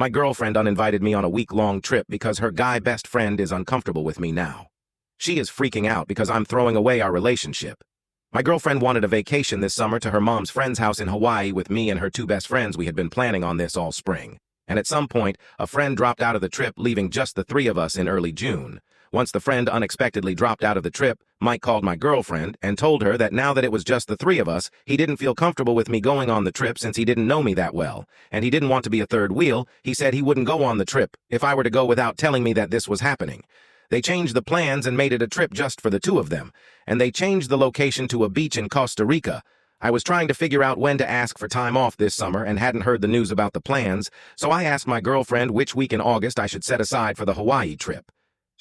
My girlfriend uninvited me on a week-long trip because her guy best friend is uncomfortable with me now. She is freaking out because I'm throwing away our relationship. My girlfriend wanted a vacation this summer to her mom's friend's house in Hawaii with me and her two best friends. We had been planning on this all spring. And at some point, a friend dropped out of the trip, leaving just the three of us in early June. Once the friend unexpectedly dropped out of the trip, Mike called my girlfriend and told her that now that it was just the three of us, he didn't feel comfortable with me going on the trip since he didn't know me that well, and he didn't want to be a third wheel. He said he wouldn't go on the trip if I were to go without telling me that this was happening. They changed the plans and made it a trip just for the two of them, and they changed the location to a beach in Costa Rica. I was trying to figure out when to ask for time off this summer and hadn't heard the news about the plans, so I asked my girlfriend which week in August I should set aside for the Hawaii trip.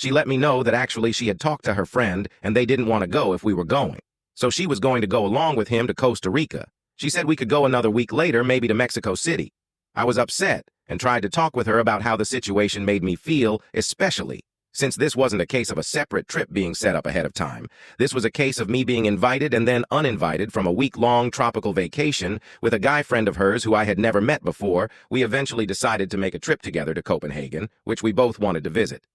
She let me know that actually she had talked to her friend and they didn't want to go if we were going. So she was going to go along with him to Costa Rica. She said we could go another week later, maybe to Mexico City. I was upset and tried to talk with her about how the situation made me feel, especially since this wasn't a case of a separate trip being set up ahead of time. This was a case of me being invited and then uninvited from a week-long tropical vacation with a guy friend of hers who I had never met before. We eventually decided to make a trip together to Copenhagen, which we both wanted to visit.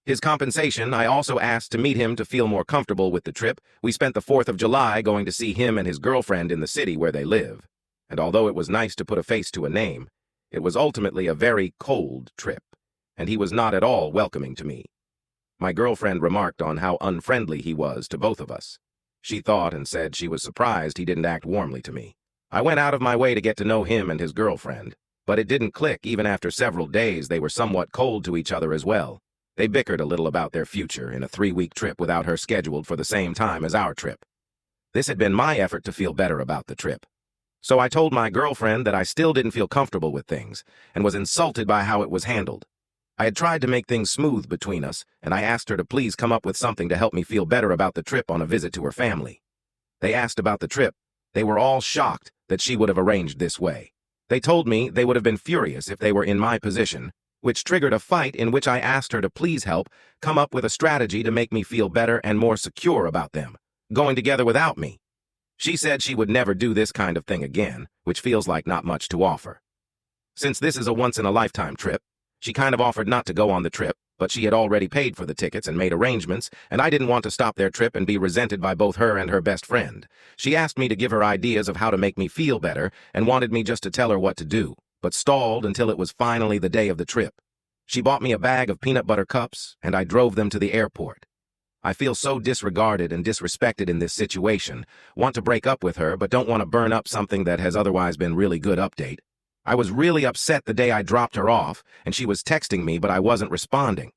His compensation, I also asked to meet him to feel more comfortable with the trip. We spent the 4th of July going to see him and his girlfriend in the city where they live. And although it was nice to put a face to a name, it was ultimately a very cold trip, and he was not at all welcoming to me. My girlfriend remarked on how unfriendly he was to both of us. She thought and said she was surprised he didn't act warmly to me. I went out of my way to get to know him and his girlfriend, but it didn't click. Even after several days, they were somewhat cold to each other as well. They bickered a little about their future in a 3-week trip without her scheduled for the same time as our trip. This had been my effort to feel better about the trip. So I told my girlfriend that I still didn't feel comfortable with things and was insulted by how it was handled. I had tried to make things smooth between us, and I asked her to please come up with something to help me feel better about the trip on a visit to her family. They asked about the trip. They were all shocked that she would have arranged this way. They told me they would have been furious if they were in my position, which triggered a fight in which I asked her to please help come up with a strategy to make me feel better and more secure about them going together without me. She said she would never do this kind of thing again, which feels like not much to offer. Since this is a once-in-a-lifetime trip, she kind of offered not to go on the trip, but she had already paid for the tickets and made arrangements, and I didn't want to stop their trip and be resented by both her and her best friend. She asked me to give her ideas of how to make me feel better and wanted me just to tell her what to do, but stalled until it was finally the day of the trip. She bought me a bag of peanut butter cups, and I drove them to the airport. I feel so disregarded and disrespected in this situation, want to break up with her, but don't want to burn up something that has otherwise been really good update. I was really upset the day I dropped her off, and she was texting me, but I wasn't responding.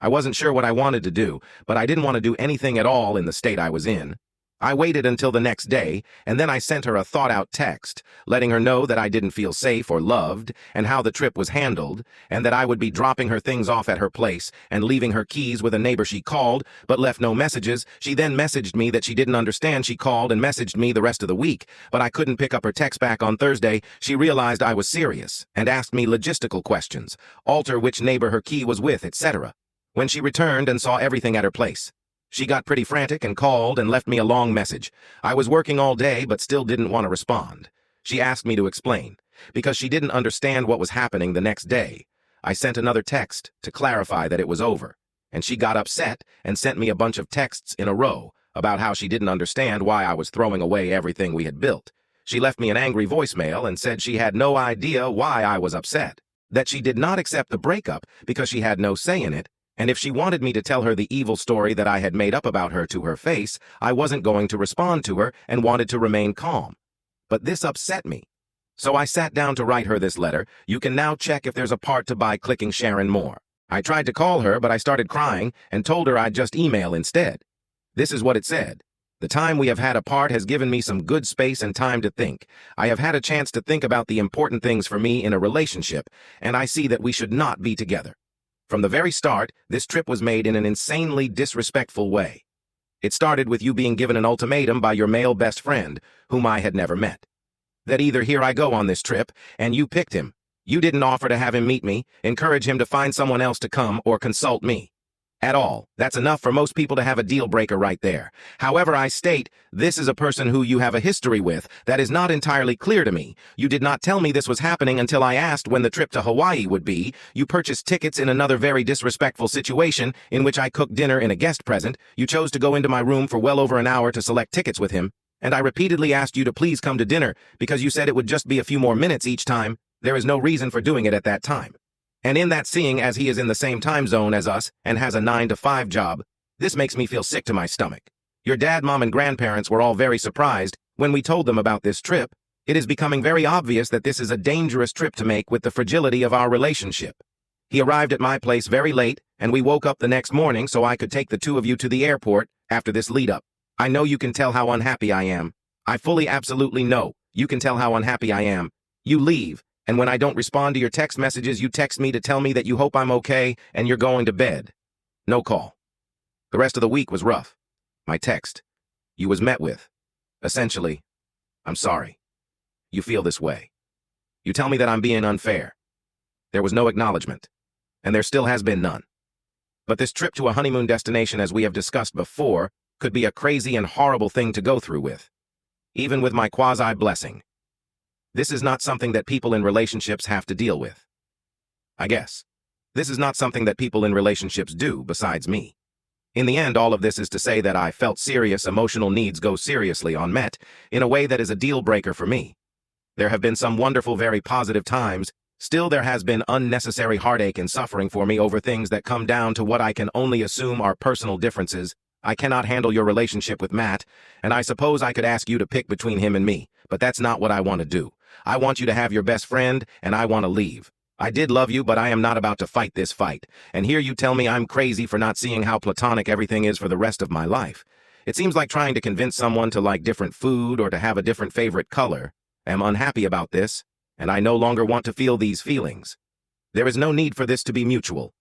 I wasn't sure what I wanted to do, but I didn't want to do anything at all in the state I was in. I waited until the next day, and then I sent her a thought-out text, letting her know that I didn't feel safe or loved, and how the trip was handled, and that I would be dropping her things off at her place and leaving her keys with a neighbor she called, but left no messages. She then messaged me that she didn't understand. She called and messaged me the rest of the week, but I couldn't pick up her text back on Thursday. She realized I was serious and asked me logistical questions, alter which neighbor her key was with, etc. When she returned and saw everything at her place, she got pretty frantic and called and left me a long message. I was working all day but still didn't want to respond. She asked me to explain, because she didn't understand what was happening the next day. I sent another text to clarify that it was over, and she got upset and sent me a bunch of texts in a row about how she didn't understand why I was throwing away everything we had built. She left me an angry voicemail and said she had no idea why I was upset, that she did not accept the breakup because she had no say in it, and if she wanted me to tell her the evil story that I had made up about her to her face, I wasn't going to respond to her and wanted to remain calm. But this upset me. So I sat down to write her this letter. You can now check if there's a part to by clicking Sharon Moore. I tried to call her, but I started crying and told her I'd just email instead. This is what it said. The time we have had apart has given me some good space and time to think. I have had a chance to think about the important things for me in a relationship, and I see that we should not be together. From the very start, this trip was made in an insanely disrespectful way. It started with you being given an ultimatum by your male best friend, whom I had never met. That either here I go on this trip, and you picked him. You didn't offer to have him meet me, encourage him to find someone else to come, or consult me. At all. That's enough for most people to have a deal breaker right there. However, I state, this is a person who you have a history with that is not entirely clear to me. You did not tell me this was happening until I asked when the trip to Hawaii would be. You purchased tickets in another very disrespectful situation in which I cooked dinner in a guest present. You chose to go into my room for well over an hour to select tickets with him. And I repeatedly asked you to please come to dinner because you said it would just be a few more minutes each time. There is no reason for doing it at that time. And in that, seeing as he is in the same time zone as us and has a 9-to-5 job, this makes me feel sick to my stomach. Your dad, mom, and grandparents were all very surprised when we told them about this trip. It is becoming very obvious that this is a dangerous trip to make with the fragility of our relationship. He arrived at my place very late, and we woke up the next morning so I could take the two of you to the airport after this lead-up. I know you can tell how unhappy I am. I fully absolutely know you can tell how unhappy I am. You leave. And when I don't respond to your text messages, you text me to tell me that you hope I'm okay and you're going to bed. No call. The rest of the week was rough. My text. You was met with. Essentially, I'm sorry. You feel this way. You tell me that I'm being unfair. There was no acknowledgement. And there still has been none. But this trip to a honeymoon destination, as we have discussed before, could be a crazy and horrible thing to go through with. Even with my quasi-blessing. This is not something that people in relationships have to deal with. I guess. This is not something that people in relationships do besides me. In the end, all of this is to say that I felt serious emotional needs go seriously unmet in a way that is a deal breaker for me. There have been some wonderful, very positive times. Still, there has been unnecessary heartache and suffering for me over things that come down to what I can only assume are personal differences. I cannot handle your relationship with Matt, and I suppose I could ask you to pick between him and me, but that's not what I want to do. I want you to have your best friend, and I want to leave. I did love you, but I am not about to fight this fight. And here you tell me I'm crazy for not seeing how platonic everything is for the rest of my life. It seems like trying to convince someone to like different food or to have a different favorite color. I am unhappy about this, and I no longer want to feel these feelings. There is no need for this to be mutual.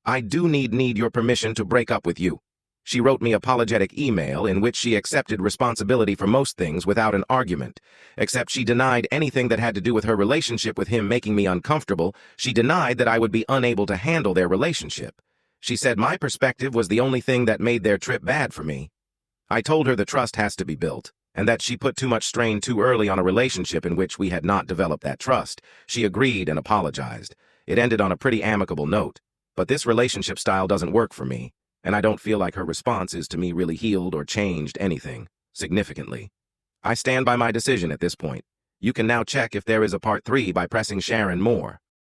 I do need your permission to break up with you. She wrote me apologetic email in which she accepted responsibility for most things without an argument, except she denied anything that had to do with her relationship with him making me uncomfortable. She denied that I would be unable to handle their relationship. She said my perspective was the only thing that made their trip bad for me. I told her the trust has to be built, and that she put too much strain too early on a relationship in which we had not developed that trust. She agreed and apologized. It ended on a pretty amicable note, but this relationship style doesn't work for me. And I don't feel like her response is to me really healed or changed anything significantly. I stand by my decision at this point. You can now check if there is a part 3 by pressing share and more.